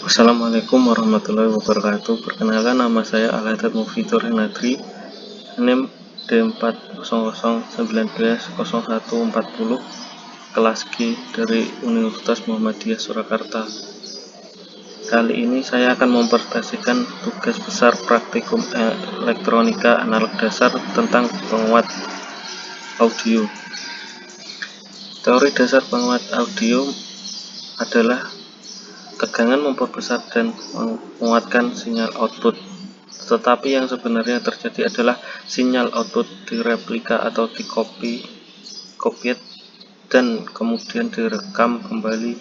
Assalamualaikum warahmatullahi wabarakatuh. Perkenalkan, nama saya Al-Haddad Mufitur Henadri, NIM D400190140, kelas G dari Universitas Muhammadiyah Surakarta. Kali ini saya akan mempresentasikan tugas besar praktikum elektronika analog dasar tentang penguat audio. Teori dasar penguat audio adalah tegangan memperbesar dan menguatkan sinyal output. Tetapi yang sebenarnya terjadi adalah sinyal output direplika atau copied dan kemudian direkam kembali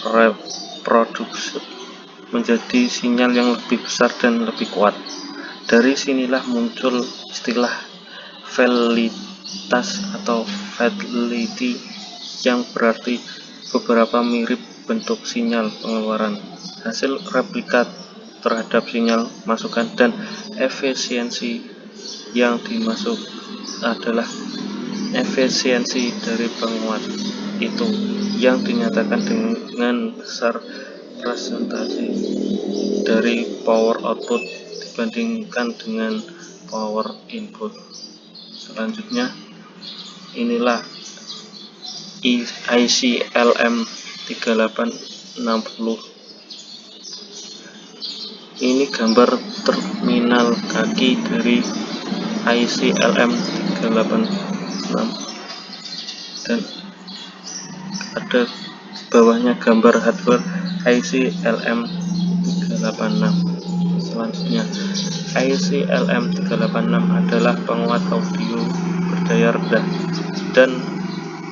reproduksi menjadi sinyal yang lebih besar dan lebih kuat. Dari sinilah muncul istilah velocitas atau fidelity yang berarti beberapa mirip bentuk sinyal pengeluaran, hasil replika terhadap sinyal masukan, dan efisiensi yang dimaksud adalah efisiensi dari penguat itu yang dinyatakan dengan besar presentasi dari power output dibandingkan dengan power input. Selanjutnya, inilah IC LM3860. Ini gambar terminal kaki dari IC LM386 dan ada bawahnya gambar hardware IC LM386. Selanjutnya, IC LM386 adalah penguat audio berdaya rendah dan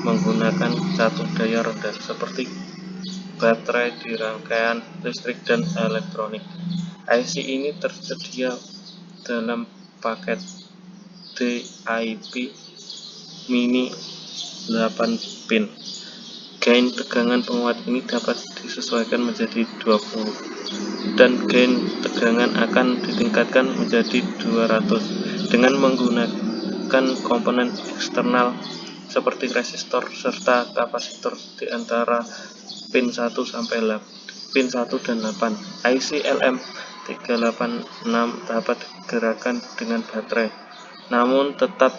menggunakan catur daya rendah seperti baterai di rangkaian listrik dan elektronik. IC ini tersedia dalam paket DIP mini 8 pin. Gain tegangan penguat ini dapat disesuaikan menjadi 20 dan gain tegangan akan ditingkatkan menjadi 200 dengan menggunakan komponen eksternal seperti resistor serta kapasitor di antara pin 1 dan 8. IC LM386 dapat digerakkan dengan baterai, namun tetap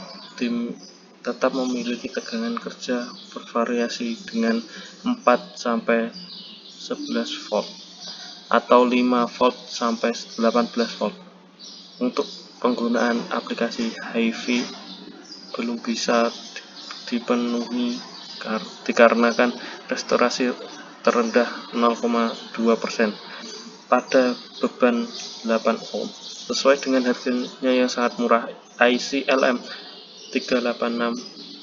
memiliki tegangan kerja bervariasi dengan 4-11 volt atau 5 volt sampai 18 volt. Untuk penggunaan aplikasi HiFi belum bisa dipenuhi dikarenakan restorasi terendah 0,2% pada beban 8 ohm. Sesuai dengan harganya yang sangat murah, IC LM386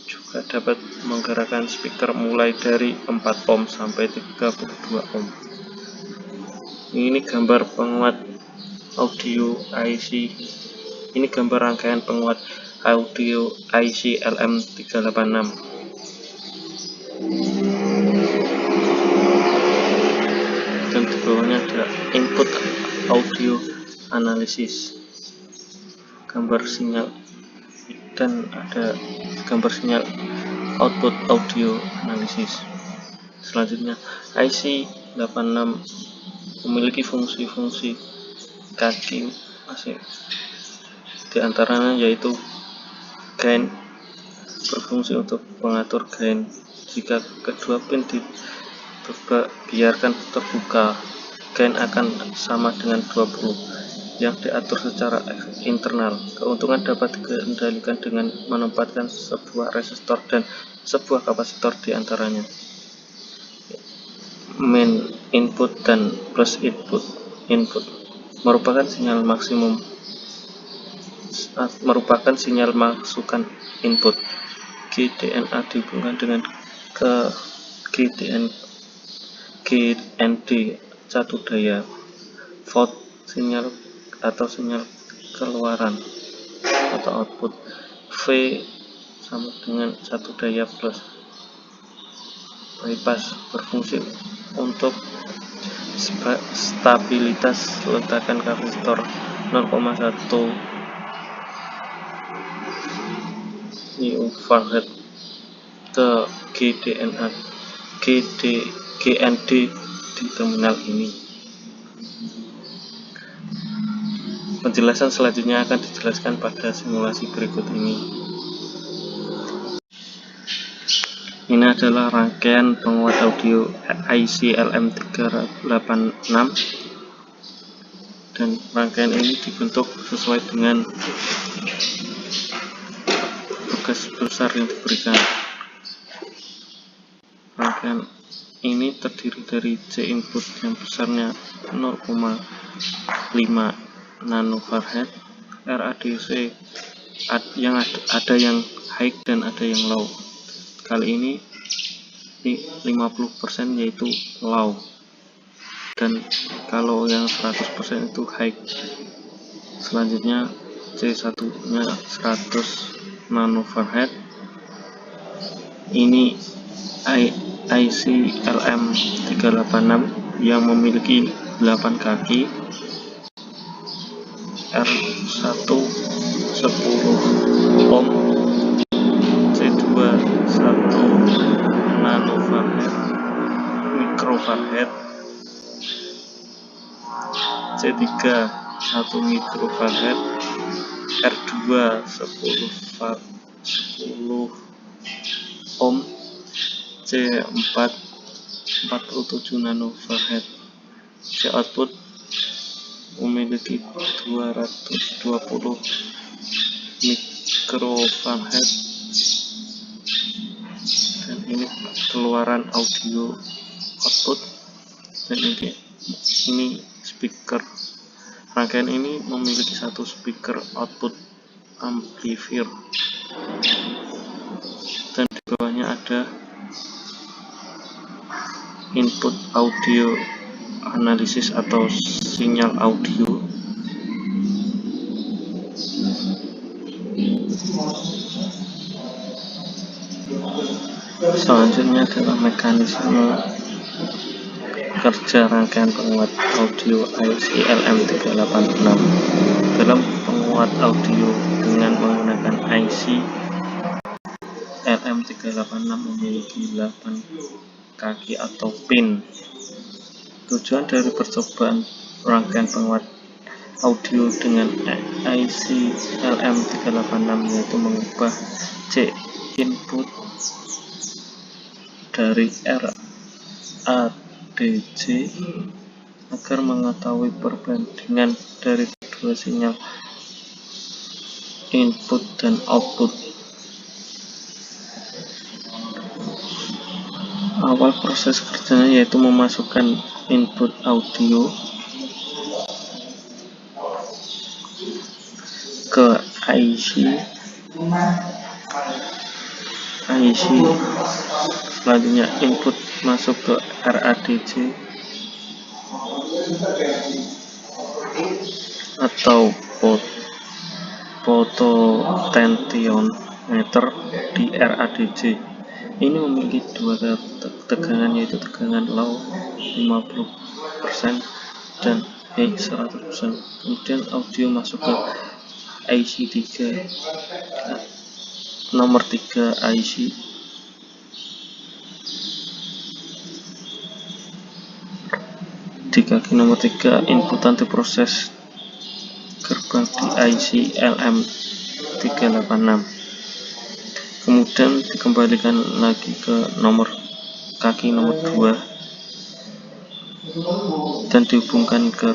juga dapat menggerakkan speaker mulai dari 4 ohm sampai 32 ohm. Ini gambar penguat audio IC. Ini gambar rangkaian penguat audio IC LM386. Dan di bawahnya ada input audio analisis, gambar sinyal, dan ada gambar sinyal output audio analisis. Selanjutnya, IC 86 memiliki fungsi-fungsi kaki masing di antaranya yaitu gain, berfungsi untuk mengatur gain jika kedua pin dibiarkan terbuka. Gain akan sama dengan 20 yang diatur secara internal. Keuntungan dapat dikendalikan dengan menempatkan sebuah resistor dan sebuah kapasitor di antaranya. Main input dan plus input merupakan sinyal masukan input. GDNA dihubungkan dengan GND catur daya. Volt sinyal atau sinyal keluaran atau output. V sama dengan catur daya plus. Bypass berfungsi untuk stabilitas letakan kapasitor 0,1 mFarad ke GND di terminal ini. Penjelasan selanjutnya akan dijelaskan pada simulasi berikut ini. Ini adalah rangkaian penguat audio IC LM386, dan rangkaian ini dibentuk sesuai dengan tugas besar yang diberikan. Rangkaian ini terdiri dari C input yang besarnya 0,5 nanofarad, RADC yang ada yang high dan ada yang low. Kali ini 50% yaitu low, dan kalau yang 100% itu high. Selanjutnya C1 nya 100 nanofarad. Ini IC LM386 yang memiliki 8 kaki, R1 10 ohm, C2 1 nanofarad mikrofarad, C3 1 mikrofarad, R2 10 ohm, C4 47 nanofarad. C output memiliki 220 mikrofarad, dan ini keluaran audio output, dan ini speaker. Rangkaian ini memiliki satu speaker output amplifier, dan di bawahnya ada input audio analisis atau sinyal audio. Selanjutnya adalah mekanisme kerja rangkaian penguat audio IC LM386. Dalam penguat audio dengan menggunakan IC LM386 memiliki 8 kaki atau pin. Tujuan dari percobaan rangkaian penguat audio dengan IC LM386 yaitu mengubah C input dari RADC agar mengetahui perbandingan dari kedua sinyal input dan output. Awal proses kerjanya yaitu memasukkan input audio ke IC. Selanjutnya input masuk ke RADC atau potentiometer di RADC. Ini memiliki dua tegangan, yaitu tegangan low 50% dan high 100%. Kemudian audio masuk ke IC 3 nomor 3 IC. Di kaki nomor 3 inputan diproses gerbang di IC LM386. Kemudian dikembalikan lagi ke kaki nomor 2 dan dihubungkan ke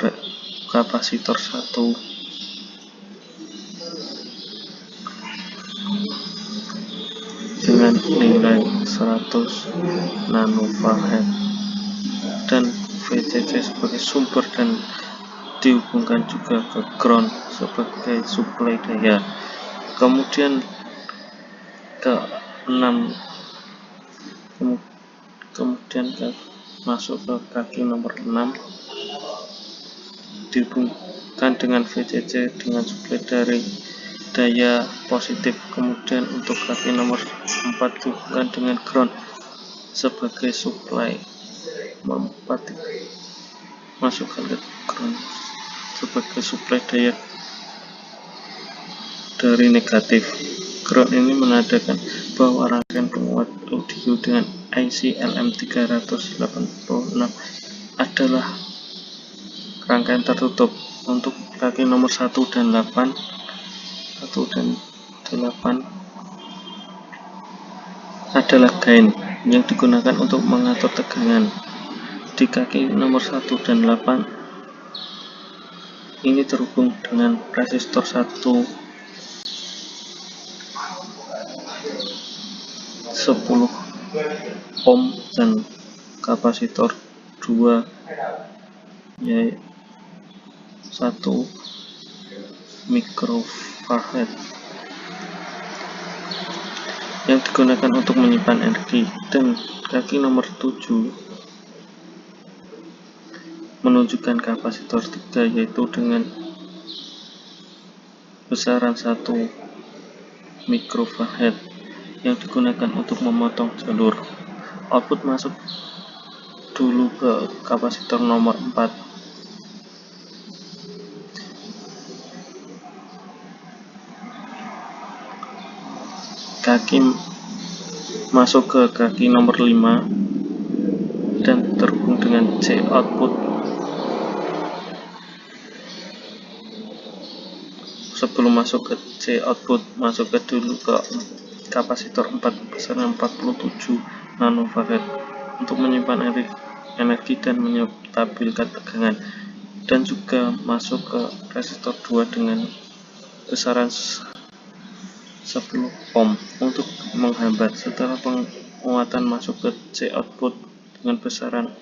kapasitor 1 dengan nilai 100 nanofarad dan VCC sebagai sumber, dan dihubungkan juga ke ground sebagai suplai daya. Kemudian masuk ke kaki nomor 6, dihubungkan dengan VCC dengan suplai dari daya positif. Kemudian untuk kaki nomor 4 dihubungkan dengan ground sebagai suplai, masukkan ke ground sebagai suplai daya dari negatif. Ground ini menandakan bahwa rangkaian penguat audio dengan IC LM386 adalah rangkaian tertutup. Untuk kaki nomor 1 dan 8 adalah gain yang digunakan untuk mengatur tegangan. Di kaki nomor 1 dan 8 ini terhubung dengan resistor 1 10 ohm dan kapasitor 2 yaitu 1 mikrofarad yang digunakan untuk menyimpan energi. Dan kaki nomor 7 menunjukkan kapasitor 3 yaitu dengan besaran 1 mikrofarad yang digunakan untuk memotong jalur. Output masuk dulu ke kapasitor nomor 4. Kaki masuk ke kaki nomor 5 dan terhubung dengan C output. Sebelum masuk ke C output, masuk ke dulu ke kapasitor 4 besaran 47 nanofarad untuk menyimpan energi dan menstabilkan tegangan, dan juga masuk ke resistor 2 dengan besaran 10 ohm untuk menghambat. Setelah penguatan masuk ke C output dengan besaran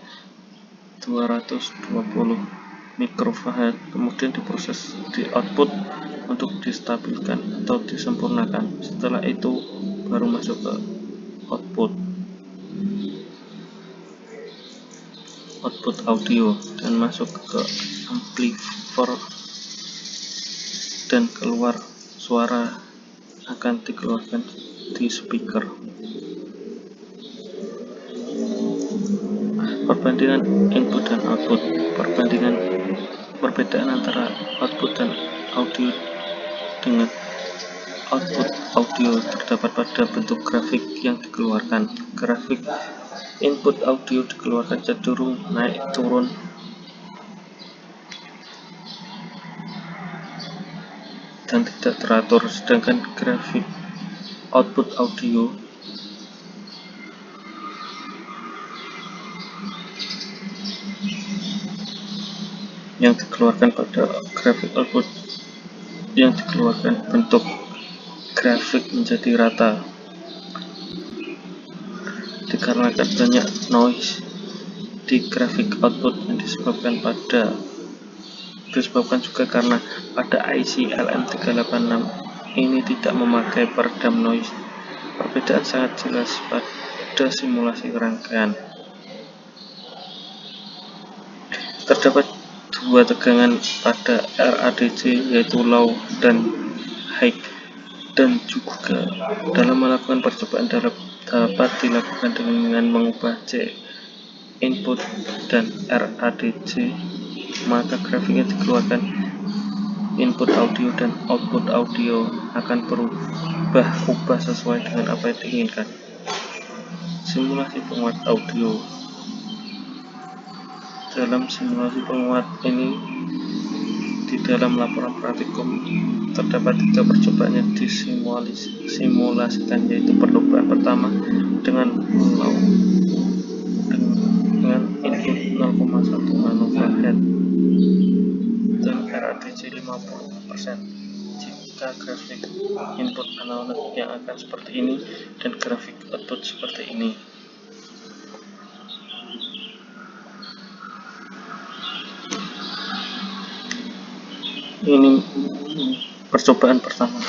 220 mikrofarad, kemudian diproses di output untuk distabilkan atau disempurnakan. Setelah itu baru masuk ke output audio dan masuk ke amplifier, dan keluar suara akan dikeluarkan di speaker. Perbandingan input dan output. Perbedaan antara output dan audio dengan output audio terdapat pada bentuk grafik yang dikeluarkan. Grafik input audio dikeluarkan cenderung naik turun dan tidak teratur, sedangkan grafik output audio yang dikeluarkan pada grafik output yang dikeluarkan bentuk grafik menjadi rata. Dikarenakan banyak noise di grafik output yang disebabkan juga karena pada IC LM386 ini tidak memakai peredam noise. Perbedaan sangat jelas pada simulasi rangkaian. Terdapat dua tegangan pada RADC, yaitu low dan high, dan juga dalam melakukan percobaan dapat dilakukan dengan mengubah C input dan RADC, maka grafik yang dikeluarkan input audio dan output audio akan berubah sesuai dengan apa yang diinginkan. Simulasi penguat audio. Dalam simulasi penguat ini, di dalam laporan praktikum terdapat 3 percobaan yang disimulasikan, yaitu percobaan pertama dengan input 0,1 nanofarad dan RADC 50%. Jika grafik input analog yang akan seperti ini dan grafik output seperti ini. Ini percobaan pertama.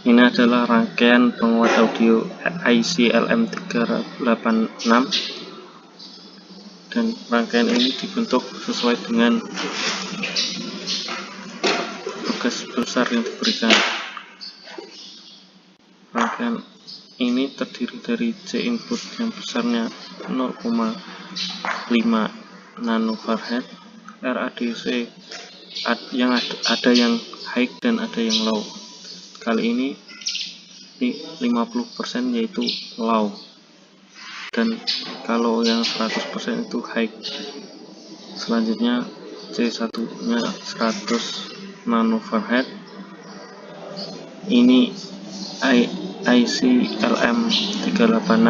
Ini adalah rangkaian penguat audio IC LM386, dan rangkaian ini dibentuk sesuai dengan tugas besar yang diberikan. Rangkaian ini terdiri dari C input yang besarnya 0,5 nanofarad, RADC yang ada yang high dan ada yang low. Kali ini 50% yaitu low, dan kalau yang 100% itu high. Selanjutnya C1 nya 100 nanofarad. Ini IC LM386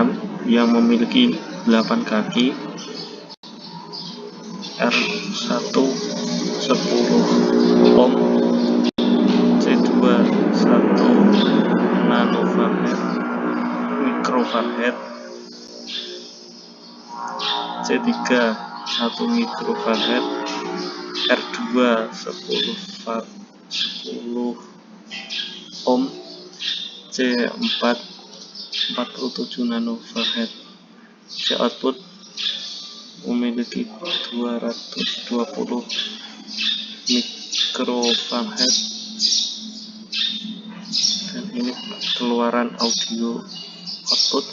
yang memiliki 8 kaki, R1 10 ohm, C2 1 nanofarad mikrofarad, C3 1 mikrofarad, R2 10 ohm, C4 47 nanofarad. C output memiliki 220 mikrofarad, dan ini keluaran audio output,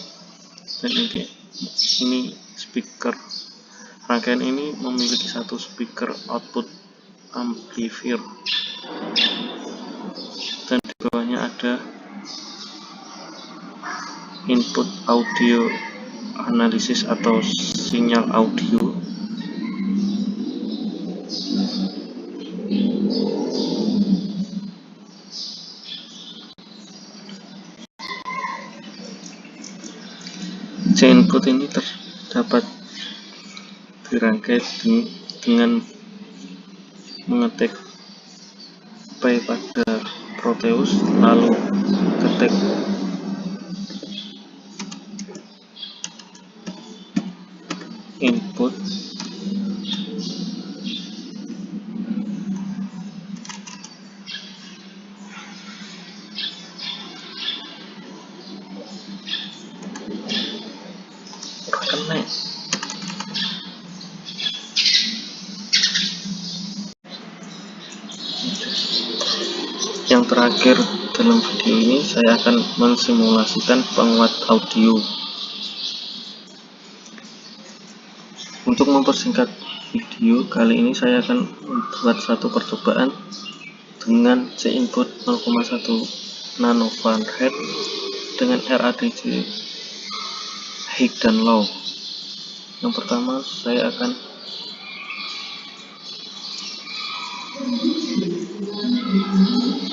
dan ini speaker. Rangkaian ini memiliki satu speaker output amplifier, dan di bawahnya ada input audio analisis atau sinyal audio. C input ini terdapat dirangkai dengan mengetik P pada Proteus, lalu ketik input, yang terakhir dalam video ini saya akan mensimulasikan penguat audio. Untuk mempersingkat video kali ini, saya akan membuat satu percobaan dengan C input 0,1 nanofarad dengan RADC high dan low. Yang pertama, saya akan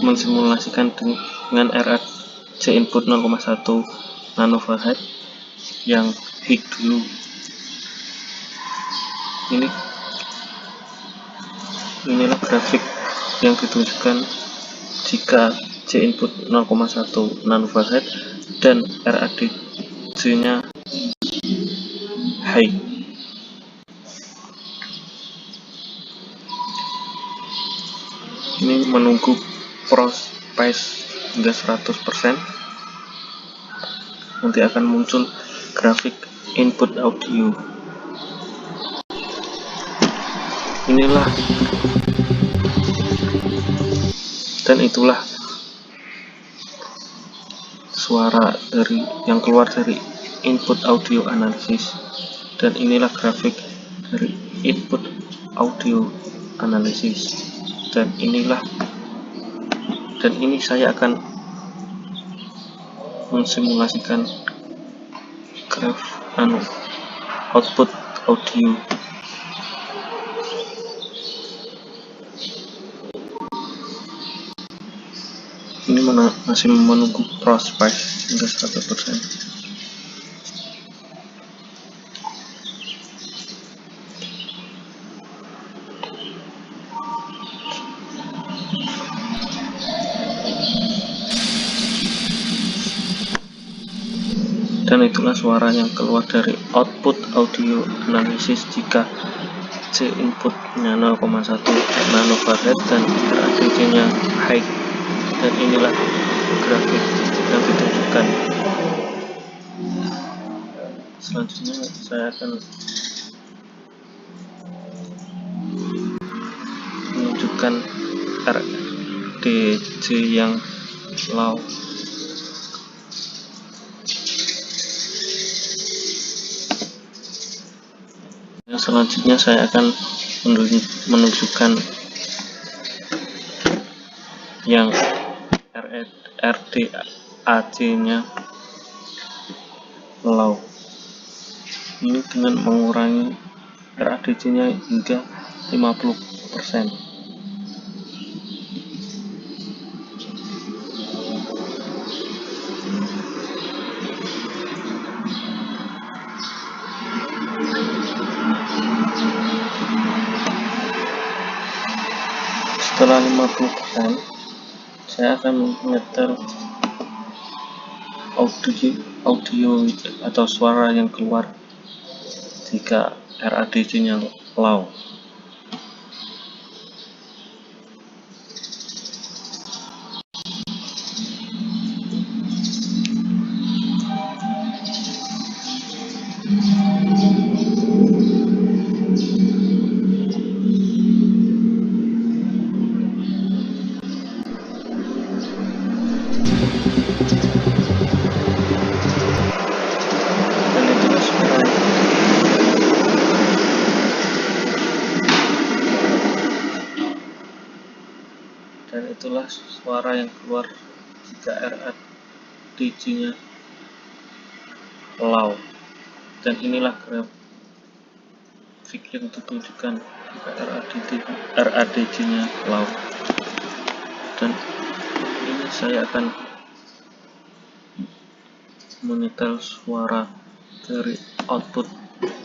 mensimulasikan dengan RADC input 0,1 nanofarad yang high dulu. Inilah grafik yang ditunjukkan jika C input 0,1 nanofarad dan RADC nya high. Ini menunggu ProSpice hingga 100%, nanti akan muncul grafik input audio. Inilah dan itulah suara yang keluar dari input audio analisis, dan inilah grafik dari input audio analisis, dan ini saya akan mensimulasikan output audio. Ini masih menunggu ProSpice hingga 100%. Dan itulah suara yang keluar dari output audio analisis jika C inputnya 0,1 nanofarad dan RADC nya high, dan inilah grafik yang ditunjukkan. Selanjutnya saya akan menunjukkan RADC yang low. Selanjutnya saya akan menunjukkan yang RAC-nya low. Ini dengan mengurangi RADC-nya hingga 50%. Setelah 50%, saya akan menyetel audio atau suara yang keluar jika RADC-nya low. Dan itulah suara yang keluar jika RADC-nya low. Dan inilah grafik yang ditunjukkan jika RADC-nya low. Dan ini saya akan menyetel suara dari output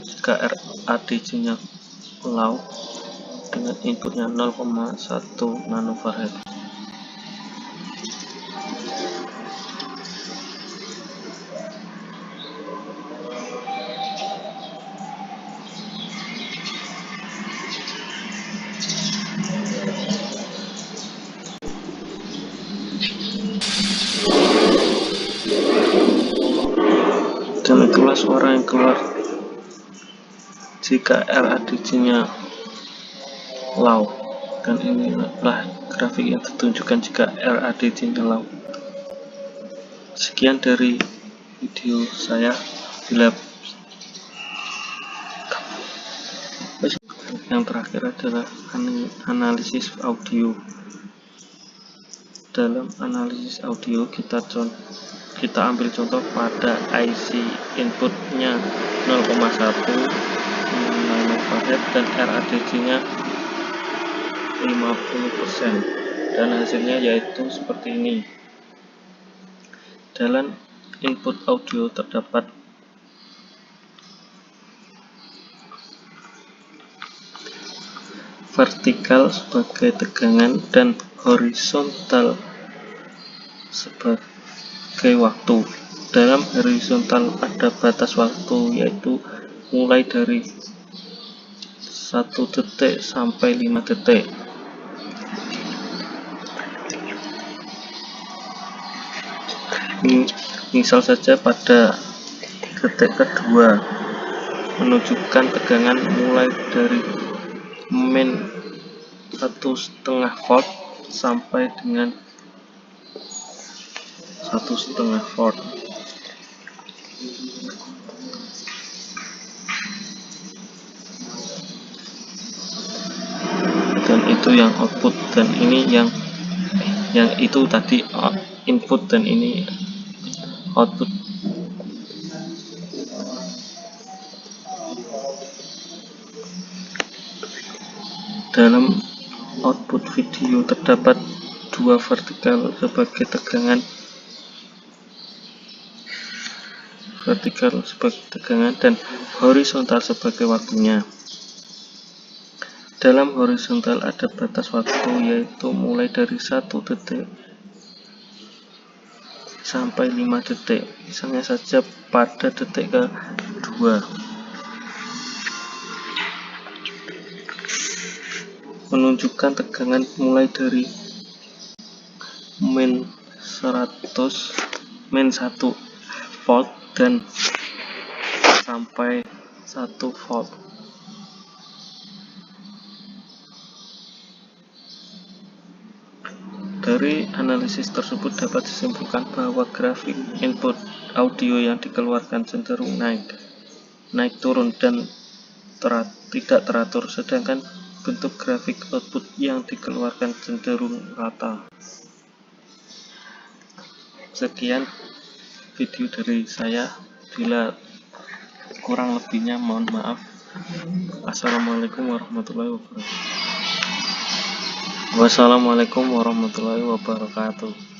jika RADC-nya low dengan inputnya 0,1 nanofarad. Dan itulah suara yang keluar jika RADC-nya low. Dan inilah grafik yang ditunjukkan jika RADC-nya low. Sekian dari video saya. Yang terakhir adalah analisis audio. Dalam analisis audio kita ambil contoh pada IC inputnya 0,1 nanofarad dan RADC-nya 50%, dan hasilnya yaitu seperti ini. Dalam input audio terdapat vertikal sebagai tegangan dan horizontal sebagai waktu. Dalam horizontal ada batas waktu, yaitu mulai dari 1 detik sampai 5 detik. Misal saja pada detik kedua menunjukkan tegangan mulai dari min 1,5 volt sampai dengan 1,5 volt. Dan itu yang output, dan ini yang itu tadi input, dan ini output. Dalam output video terdapat dua vertikal sebagai tegangan, dan horizontal sebagai waktunya. Dalam horizontal ada batas waktu, yaitu mulai dari 1 detik sampai 5 detik. Misalnya saja pada detik kedua menunjukkan tegangan mulai dari min 1 volt dan sampai 1 volt. Dari analisis tersebut dapat disimpulkan bahwa grafik input audio yang dikeluarkan cenderung naik turun dan tidak teratur, sedangkan bentuk grafik output yang dikeluarkan cenderung rata. Sekian video dari saya, bila kurang lebihnya mohon maaf. Assalamualaikum warahmatullahi wabarakatuh. Wassalamualaikum warahmatullahi wabarakatuh.